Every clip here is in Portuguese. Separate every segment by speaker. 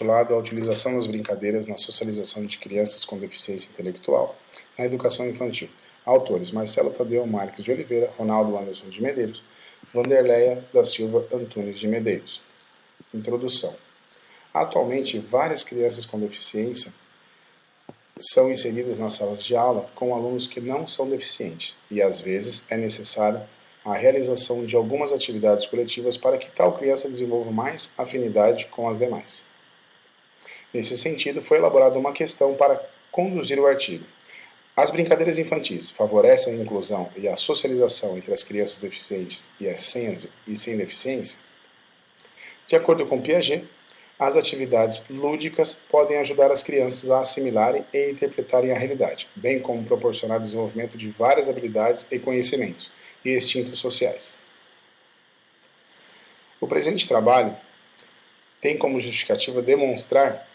Speaker 1: intitulado A Utilização das Brincadeiras na Socialização de Crianças com Deficiência Intelectual na Educação Infantil. Autores: Marcelo Tadeu Marques de Oliveira, Ronaldo Anderson de Medeiros, Vanderleia da Silva Antunes de Medeiros. Introdução. Atualmente, várias crianças com deficiência são inseridas nas salas de aula com alunos que não são deficientes e, às vezes, é necessário a realização de algumas atividades coletivas para que tal criança desenvolva mais afinidade com as demais. Nesse sentido, foi elaborada uma questão para conduzir o artigo. As brincadeiras infantis favorecem a inclusão e a socialização entre as crianças deficientes e as sem deficiência? De acordo com Piaget, as atividades lúdicas podem ajudar as crianças a assimilarem e interpretarem a realidade, bem como proporcionar o desenvolvimento de várias habilidades e conhecimentos e instintos sociais. O presente trabalho tem como justificativa demonstrar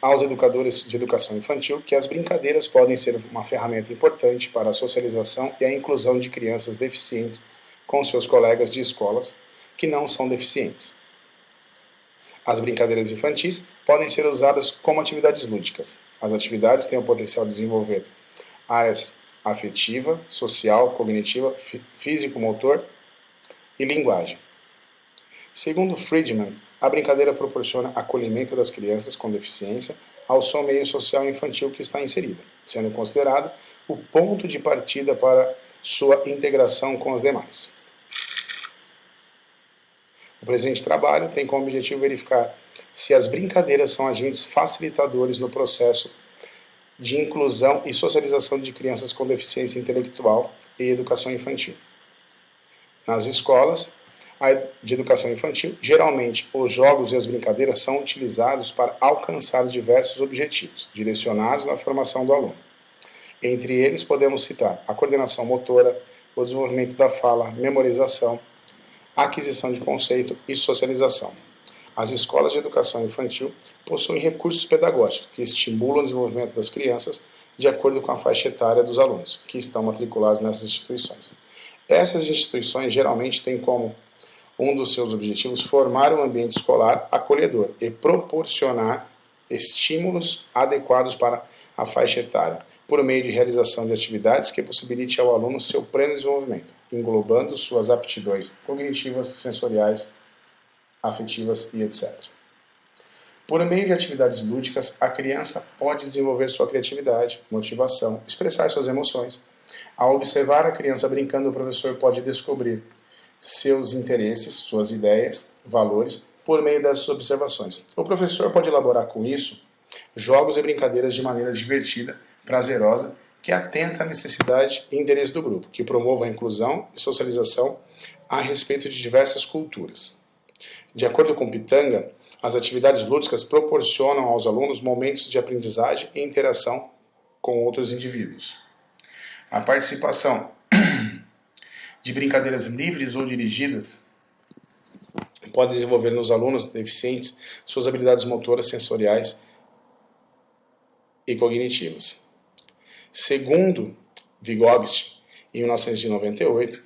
Speaker 1: aos educadores de educação infantil que as brincadeiras podem ser uma ferramenta importante para a socialização e a inclusão de crianças deficientes com seus colegas de escolas que não são deficientes. As brincadeiras infantis podem ser usadas como atividades lúdicas. As atividades têm o potencial de desenvolver áreas afetiva, social, cognitiva, físico-motor e linguagem. Segundo Friedman, a brincadeira proporciona acolhimento das crianças com deficiência ao seu meio social infantil que está inserida, sendo considerado o ponto de partida para sua integração com as demais. O presente trabalho tem como objetivo verificar se as brincadeiras são agentes facilitadores no processo de inclusão e socialização de crianças com deficiência intelectual e educação infantil. Nas escolas de educação infantil, geralmente os jogos e as brincadeiras são utilizados para alcançar diversos objetivos, direcionados na formação do aluno. Entre eles podemos citar a coordenação motora, o desenvolvimento da fala, memorização, aquisição de conceito e socialização. As escolas de educação infantil possuem recursos pedagógicos que estimulam o desenvolvimento das crianças de acordo com a faixa etária dos alunos que estão matriculados nessas instituições. Essas instituições geralmente têm como um dos seus objetivos formar um ambiente escolar acolhedor e proporcionar estímulos adequados para a faixa etária, por meio de realização de atividades que possibilite ao aluno seu pleno desenvolvimento, englobando suas aptidões cognitivas, sensoriais, afetivas e etc. Por meio de atividades lúdicas, a criança pode desenvolver sua criatividade, motivação, expressar suas emoções. Ao observar a criança brincando, o professor pode descobrir seus interesses, suas ideias, valores, por meio dessas observações. O professor pode elaborar com isso jogos e brincadeiras de maneira divertida, prazerosa, que atenta à necessidade e interesse do grupo, que promova a inclusão e socialização a respeito de diversas culturas. De acordo com Pitanga, as atividades lúdicas proporcionam aos alunos momentos de aprendizagem e interação com outros indivíduos. A participação de brincadeiras livres ou dirigidas pode desenvolver nos alunos deficientes suas habilidades motoras, sensoriais e cognitivas. Segundo Vygotsky, em 1998,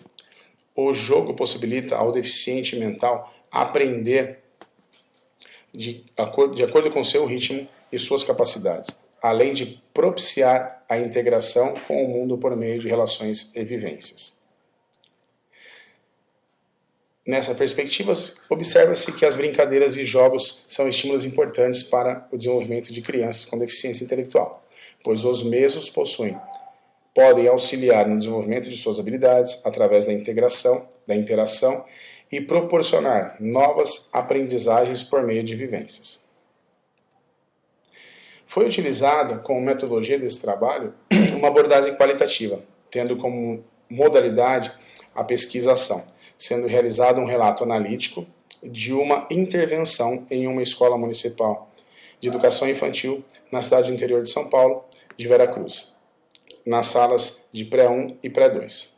Speaker 1: o jogo possibilita ao deficiente mental aprender de acordo com seu ritmo e suas capacidades, além de propiciar a integração com o mundo por meio de relações e vivências. Nessa perspectiva, observa-se que as brincadeiras e jogos são estímulos importantes para o desenvolvimento de crianças com deficiência intelectual, pois os mesmos podem auxiliar no desenvolvimento de suas habilidades através da integração, da interação e proporcionar novas aprendizagens por meio de vivências. Foi utilizada como metodologia desse trabalho uma abordagem qualitativa, tendo como modalidade a pesquisação, sendo realizado um relato analítico de uma intervenção em uma escola municipal de educação infantil na cidade do interior de São Paulo, de Veracruz, nas salas de pré-1 e pré-2.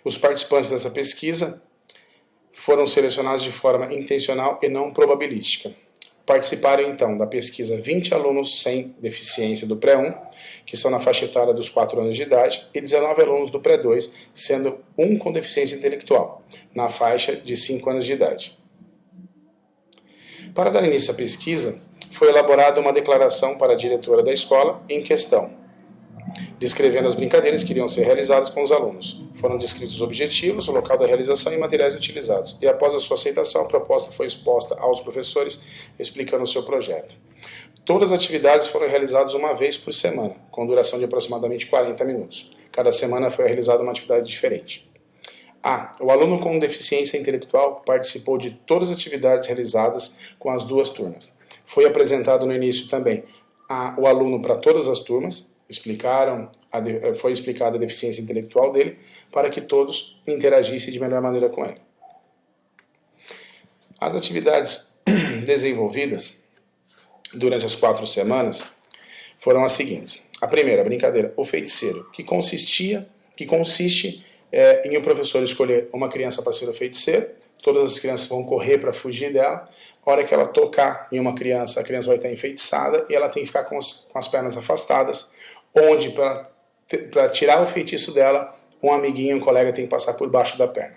Speaker 1: Os participantes dessa pesquisa foram selecionados de forma intencional e não probabilística. Participaram, então, da pesquisa 20 alunos sem deficiência do pré-1, que são na faixa etária dos 4 anos de idade, e 19 alunos do pré-2, sendo um com deficiência intelectual, na faixa de 5 anos de idade. Para dar início à pesquisa, foi elaborada uma declaração para a diretora da escola em questão, descrevendo as brincadeiras que iriam ser realizadas com os alunos. Foram descritos os objetivos, o local da realização e materiais utilizados. E após a sua aceitação, a proposta foi exposta aos professores, explicando o seu projeto. Todas as atividades foram realizadas uma vez por semana, com duração de aproximadamente 40 minutos. Cada semana foi realizada uma atividade diferente. O aluno com deficiência intelectual participou de todas as atividades realizadas com as duas turmas. Foi apresentado no início também o aluno para todas as turmas, foi explicada a deficiência intelectual dele, para que todos interagissem de melhor maneira com ele. As atividades desenvolvidas durante as 4 semanas foram as seguintes. A primeira, a brincadeira O Feiticeiro, que consiste em o professor escolher uma criança para ser o feiticeiro. Todas as crianças vão correr para fugir dela. A hora que ela tocar em uma criança, a criança vai estar enfeitiçada e ela tem que ficar com as pernas afastadas, onde para tirar o feitiço dela, um amiguinho, um colega tem que passar por baixo da perna.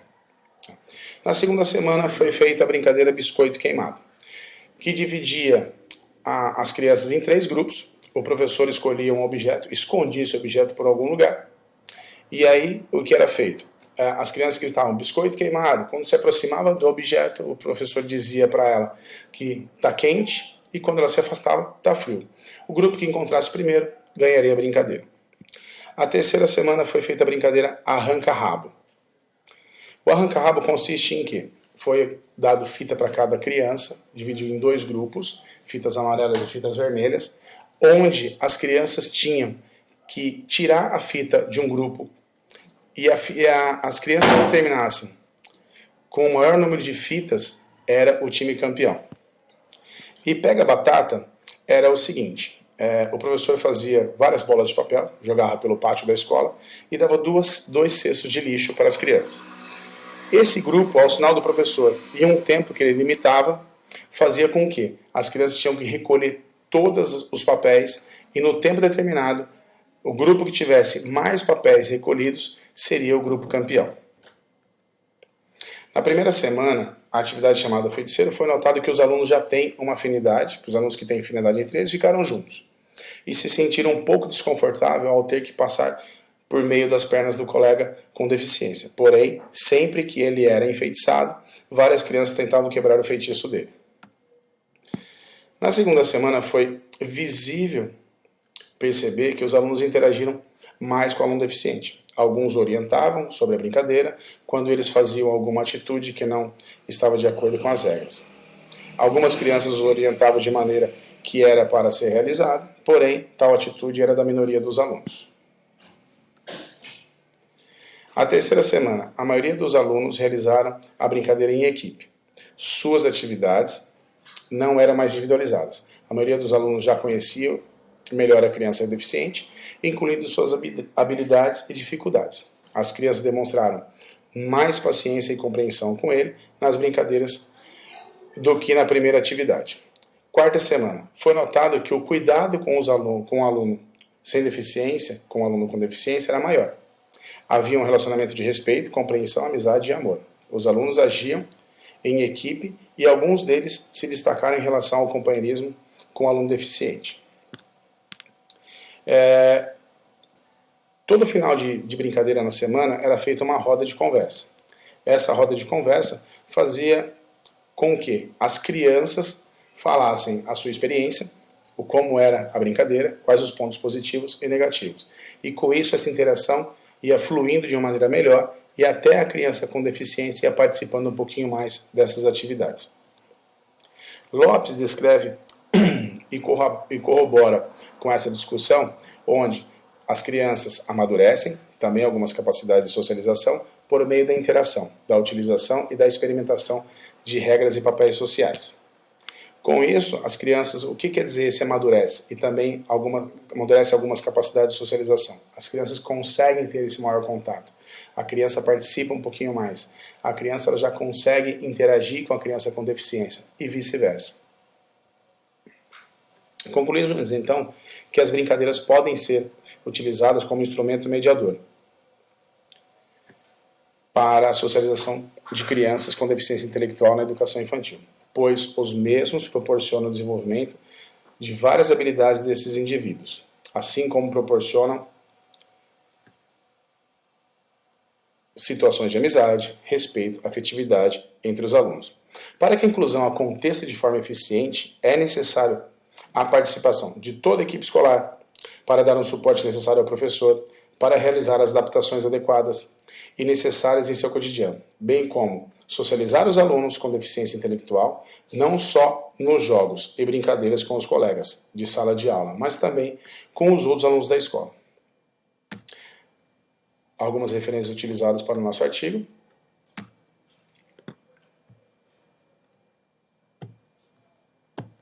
Speaker 1: Na segunda semana foi feita a brincadeira Biscoito Queimado, que dividia as crianças em 3 grupos. O professor escolhia um objeto, escondia esse objeto por algum lugar, e aí o que era feito? As crianças que estavam biscoito queimado, quando se aproximava do objeto, o professor dizia para ela que está quente, e quando ela se afastava, está frio. O grupo que encontrasse primeiro ganharia a brincadeira. A terceira semana foi feita a brincadeira Arranca-Rabo. O arranca-rabo consiste em quê? Foi dado fita para cada criança, dividido em 2 grupos, fitas amarelas e fitas vermelhas, onde as crianças tinham que tirar a fita de um grupo e as crianças que terminassem com o maior número de fitas era o time campeão. E pega a batata era o seguinte, o professor fazia várias bolas de papel, jogava pelo pátio da escola e dava 2 cestos de lixo para as crianças. Esse grupo, ao sinal do professor e um tempo que ele limitava, fazia com que as crianças tinham que recolher todos os papéis e no tempo determinado, o grupo que tivesse mais papéis recolhidos seria o grupo campeão. Na primeira semana, a atividade chamada Feiticeiro, foi notado que os alunos já têm uma afinidade, que os alunos que têm afinidade entre eles ficaram juntos e se sentiram um pouco desconfortáveis ao ter que passar por meio das pernas do colega com deficiência. Porém, sempre que ele era enfeitiçado, várias crianças tentavam quebrar o feitiço dele. Na segunda semana foi visível perceber que os alunos interagiram mais com o aluno deficiente. Alguns orientavam sobre a brincadeira quando eles faziam alguma atitude que não estava de acordo com as regras. Algumas crianças os orientavam de maneira que era para ser realizada, porém, tal atitude era da minoria dos alunos. A terceira semana, a maioria dos alunos realizaram a brincadeira em equipe. Suas atividades não eram mais individualizadas. A maioria dos alunos já conhecia melhor a criança deficiente, incluindo suas habilidades e dificuldades. As crianças demonstraram mais paciência e compreensão com ele nas brincadeiras do que na primeira atividade. Quarta semana, foi notado que o cuidado com o aluno sem deficiência, com o aluno com deficiência, era maior. Havia um relacionamento de respeito, compreensão, amizade e amor. Os alunos agiam em equipe e alguns deles se destacaram em relação ao companheirismo com o aluno deficiente. Todo final de brincadeira na semana era feita uma roda de conversa. Essa roda de conversa fazia com que as crianças falassem a sua experiência, o como era a brincadeira, quais os pontos positivos e negativos. E com isso essa interação ia fluindo de uma maneira melhor e até a criança com deficiência ia participando um pouquinho mais dessas atividades. Lopes descreve e corrobora com essa discussão, onde as crianças amadurecem, também algumas capacidades de socialização, por meio da interação, da utilização e da experimentação de regras e papéis sociais. Com isso, as crianças, o que quer dizer se amadurece? E também amadurece algumas capacidades de socialização. As crianças conseguem ter esse maior contato. A criança participa um pouquinho mais. A criança ela já consegue interagir com a criança com deficiência e vice-versa. Concluímos então que as brincadeiras podem ser utilizadas como instrumento mediador para a socialização de crianças com deficiência intelectual na educação infantil. pois os mesmos proporcionam o desenvolvimento de várias habilidades desses indivíduos, assim como proporcionam situações de amizade, respeito, afetividade entre os alunos. Para que a inclusão aconteça de forma eficiente, é necessário a participação de toda a equipe escolar para dar um suporte necessário ao professor, para realizar as adaptações adequadas e necessárias em seu cotidiano, bem como socializar os alunos com deficiência intelectual, não só nos jogos e brincadeiras com os colegas de sala de aula, mas também com os outros alunos da escola. Algumas referências utilizadas para o nosso artigo.